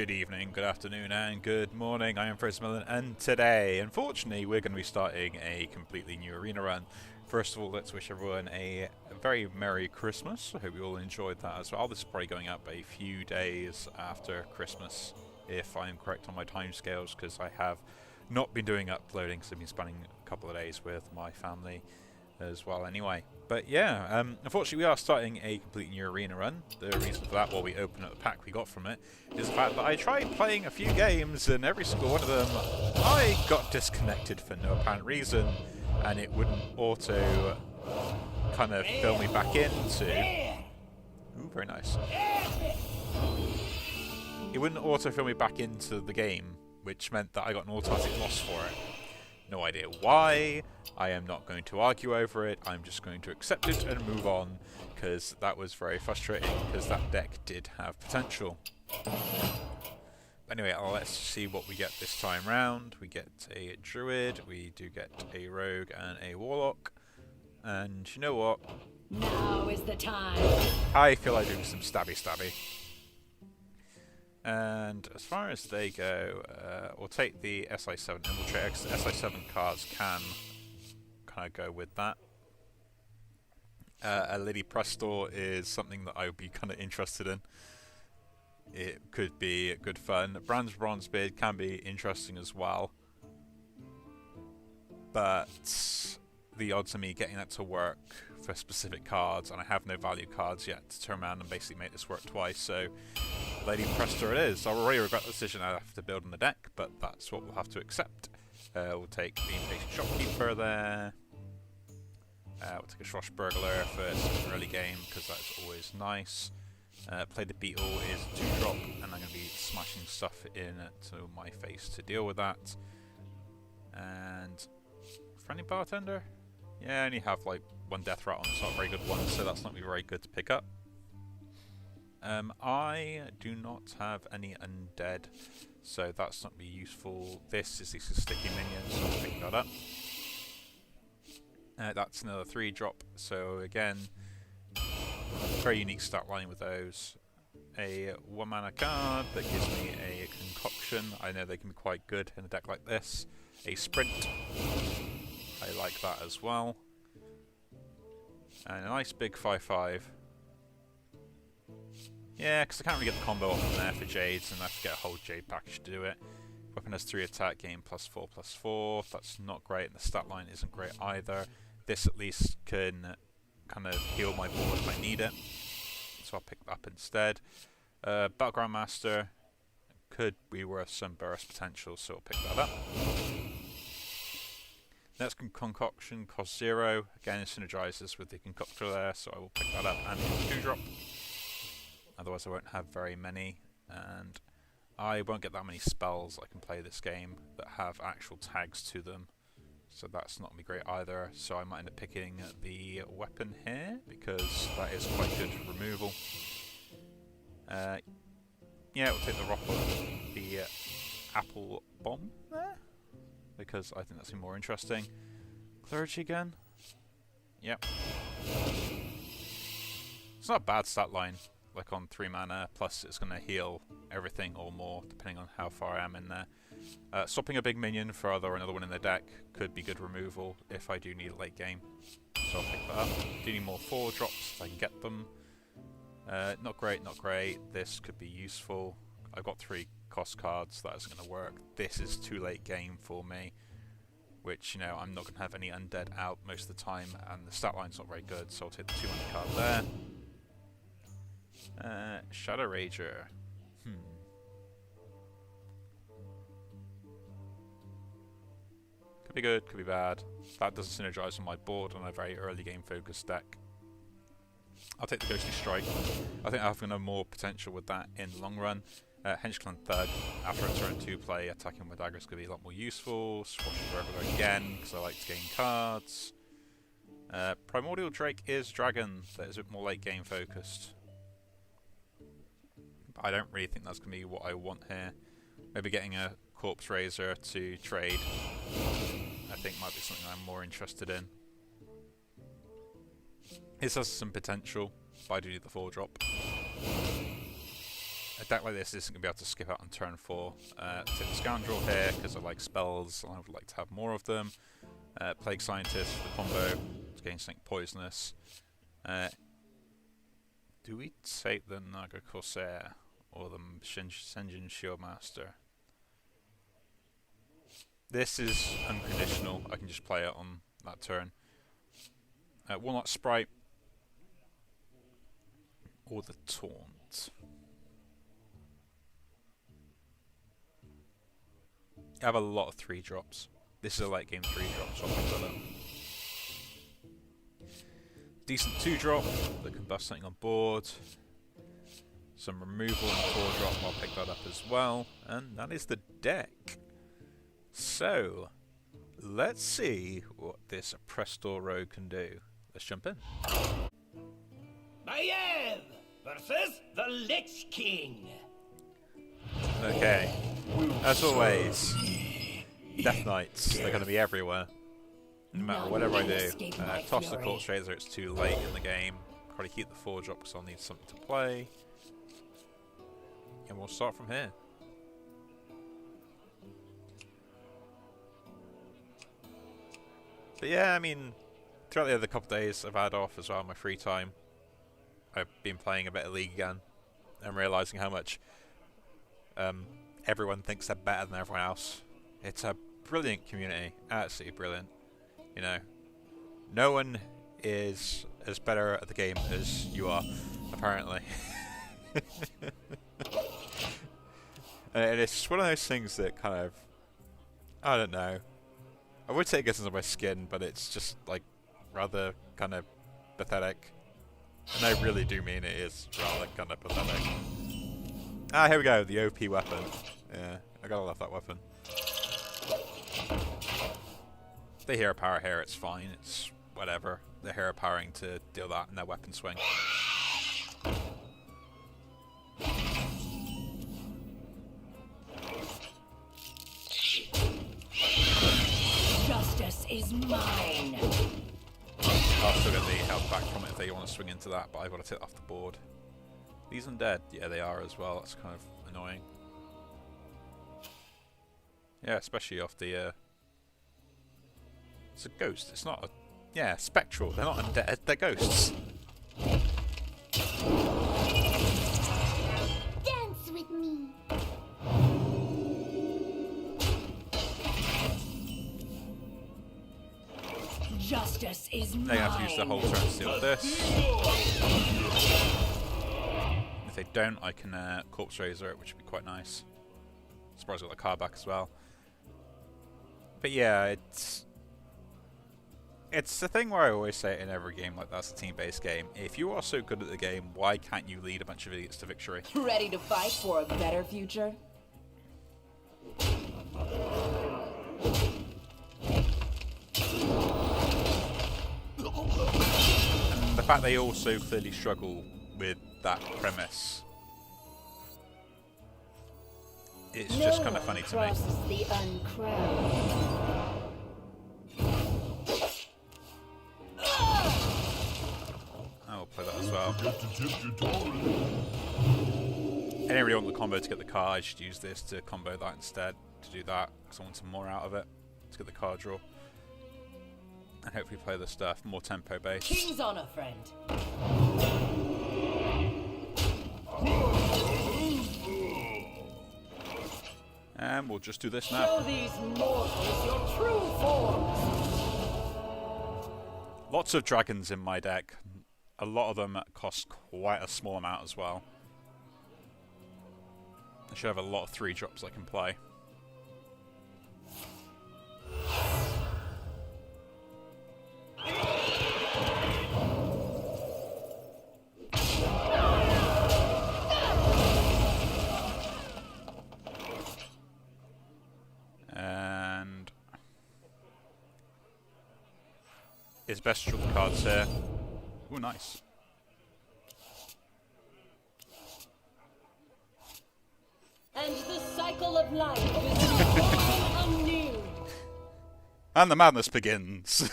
Good evening, good afternoon, and good morning. I am Frismillan, and today, unfortunately, we're going to be starting a completely new arena run. First of all, let's wish everyone a very Merry Christmas. I hope you all enjoyed that as well. This is probably going up a few days after Christmas, if I'm correct on my timescales, because I have not been doing uploading, because I've been spending a couple of days with my family as well anyway. But yeah, unfortunately we are starting a completely new arena run. The reason for that, while we open up the pack we got from it, is the fact that I tried playing a few games and every single one of them I got disconnected for no apparent reason, and it wouldn't auto kind of fill me back into... Ooh, very nice. It wouldn't auto fill me back into the game, which meant that I got an automatic loss for it. No idea why. I am not going to argue over it. I'm just going to accept it and move on, because that was very frustrating, because that deck did have potential. Anyway, let's see what we get this time round. We get a druid, we do get a rogue and a warlock. And you know what? Now is the time. I feel like doing some stabby. And as far as they go, we'll take the SI7 Infiltrator, because the SI7 cards can kind of go with that. A Lady Prestor is something that I would be kind of interested in. It could be good fun. Brand's Bronzebeard can be interesting as well, but the odds of me getting that to work for specific cards, and I have no value cards yet to turn around and basically make this work twice, so Lady Prestor it is. I already regret the decision I have to build on the deck, but that's what we'll have to accept. We'll take the Impatient Shopkeeper there. We'll take a Swashbuckler for early game, because that's always nice. Play the Beetle is 2-drop, and I'm going to be smashing stuff into my face to deal with that. And Friendly Bartender? Yeah, I only have like one Death Rat on, it's not a very good one, so that's not going to be very good to pick up. I do not have any undead, so that's not going to be useful. This is these sticky minions, so I'll pick that up. That's another 3-drop, so again, very unique stat line with those. A 1-mana card that gives me a Concoction. I know they can be quite good in a deck like this. A Sprint. I like that as well. And a nice big 5/5. Yeah, because I can't really get the combo off from there for Jades, and I have to get a whole Jade package to do it. Weapon has 3 attack, game +4/+4. That's not great, and the stat line isn't great either. This at least can kind of heal my board if I need it, so I'll pick that up instead. Battleground Master could be worth some burst potential, so I'll pick that up. Next Concoction costs 0. Again, it synergizes with the Concoctor there, so I will pick that up and it's 2-drop. Otherwise I won't have very many, and I won't get that many spells I can play this game that have actual tags to them. So that's not going to be great either, so I might end up picking the weapon here, because that is quite good removal. Yeah, we'll take the Apple Bomb there, because I think that's more interesting. Clergy again? Yep. It's not a bad stat line, like on 3 mana, plus it's going to heal everything or more, depending on how far I am in there. Swapping a big minion for another one in the deck could be good removal if I do need a late game. So I'll pick that up. Do need more 4-drops if I can get them. Not great, not great. This could be useful. I've got 3 cost cards, that isn't going to work. This is too late game for me, which, you know, I'm not going to have any undead out most of the time, and the stat line's not very good, so I'll take the 2-mana card there. Shadow Rager. Could be good, could be bad. That doesn't synergize on my board on a very early game focused deck. I'll take the Ghostly Strike. I think I have more potential with that in the long run. Henchclan Thug, after a turn 2 play, attacking with daggers could be a lot more useful. Swashbuckler again, because I like to gain cards. Primordial Drake is Dragon, that is a bit more late game focused. But I don't really think that's going to be what I want here. Maybe getting a Corpse Razor to trade, I think might be something I'm more interested in. This has some potential, but I do need the 4-drop. a deck like this isn't going to be able to skip out on turn 4. Take the Scoundrel here because I like spells and I would like to have more of them. Plague Scientist for the combo. It's getting something poisonous. Do we take the Naga Corsair or the Senjin Shieldmaster? This is unconditional. I can just play it on that turn. Walnut Sprite or the Taunt. I have a lot of 3-drops. This is a late game 3-drop, so I'll pick that up. Decent 2-drop that can buff something on board. Some removal and 4-drop, I'll pick that up as well. And that is the deck. So, let's see what this Prestor Rogue can do. Let's jump in. Maiev versus the Lich King. Okay, as always, Death Knights, they're going to be everywhere. No matter whatever I do. Toss the Corpse Raiser, it's too late in the game. Probably keep the 4-drop because I'll need something to play. And we'll start from here. But yeah, I mean, throughout the other couple of days I've had off as well, my free time. I've been playing a bit of League again and realising how much everyone thinks they're better than everyone else. It's a brilliant community, absolutely brilliant. You know, no one is as better at the game as you are, apparently. And it's just one of those things that kind of, I don't know. I would say it gets under my skin, but it's just like rather kind of pathetic. And I really do mean it is rather kind of pathetic. Ah, here we go, the OP weapon. Yeah, I gotta love that weapon. The hero power here, it's fine, it's whatever. The hero powering to deal that in their weapon swing. Justice is mine. I'll still get the health back from it if they want to swing into that, but I've got to take it off the board. These undead, yeah, they are as well. That's kind of annoying. Yeah, especially off the. It's a ghost. It's not a. Yeah, spectral. They're not undead. They're ghosts. Dance with me. Justice is mine. They're going to have to use the whole turn to steal this. If they don't, I can Corpse Raiser it, which would be quite nice. Surprised I got the card back as well. But yeah, it's the thing where I always say in every game like that's a team-based game. If you are so good at the game, why can't you lead a bunch of idiots to victory? Ready to fight for a better future? And the fact they also clearly struggle with that premise, it's just kind of funny to me. The uncrowned. I will play that as well. I didn't really want the combo to get the card, I should use this to combo that instead, to do that, because I want some more out of it, to get the card draw. And hopefully play the stuff, more tempo based. King's honor, friend. And we'll just do this now. Show these mortals your true forms. Lots of dragons in my deck. A lot of them cost quite a small amount as well. I should have a lot of 3-drops I can play. And it's best to draw the cards here. Ooh, nice. And the cycle of life is born anew. And the madness begins.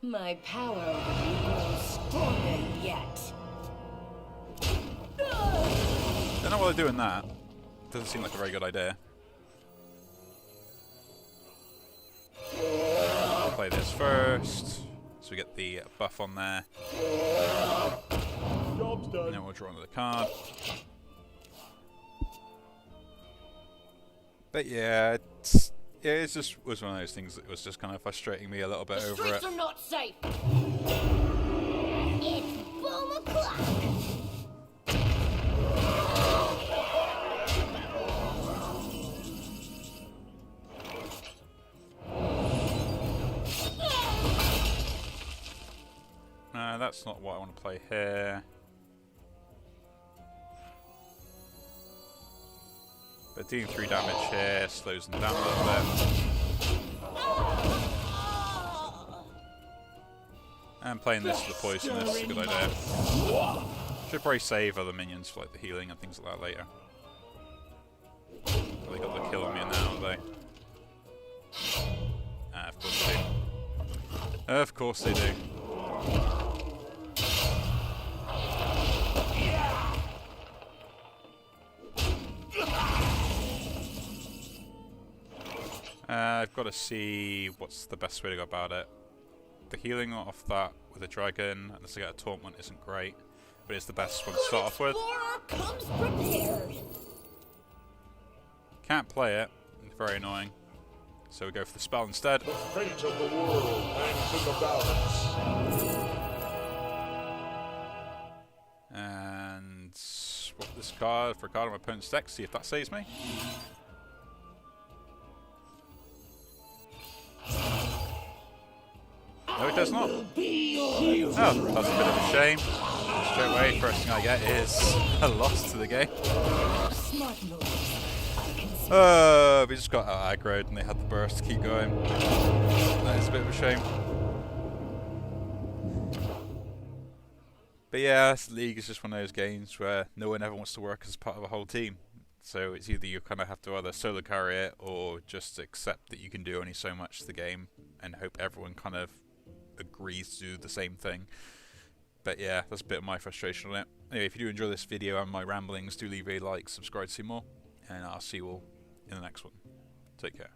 My power will grow stronger yet. know why they're doing that. Doesn't seem like a very good idea. I'll play this first, so we get the buff on there. Job's done. And then we'll draw another card. But yeah, it just was one of those things that was just kind of frustrating me a little bit The over streets it. are not safe. It's boom o'clock. No, that's not what I want to play here. But doing 3 damage here slows them down a little bit. And playing this for the poisonous is a good idea. Should probably save other minions for like the healing and things like that later. They got the kill on me now, they? Ah, of course they do. Of course they do. I've got to see what's the best way to go about it. The healing off that with a dragon, unless I get a torment, isn't great, but it's the best one to start off with. Explorer comes prepared. Can't play it, it's very annoying. So we go for the spell instead. The fate of the world hangs in the balance. And swap this card for a card on my opponent's deck, see if that saves me. No, it does not. Oh, that's a bit of a shame. Straight away, first thing I get is a loss to the game. We just got out aggroed and they had the burst to keep going. That is a bit of a shame. But yeah, this league is just one of those games where no one ever wants to work as part of a whole team. So it's either you kind of have to either solo carry it or just accept that you can do only so much to the game and hope everyone kind of agrees to do the same thing. But yeah, that's a bit of my frustration on it. Anyway, if you do enjoy this video and my ramblings, do leave a like, subscribe to see more, and I'll see you all in the next one. Take care.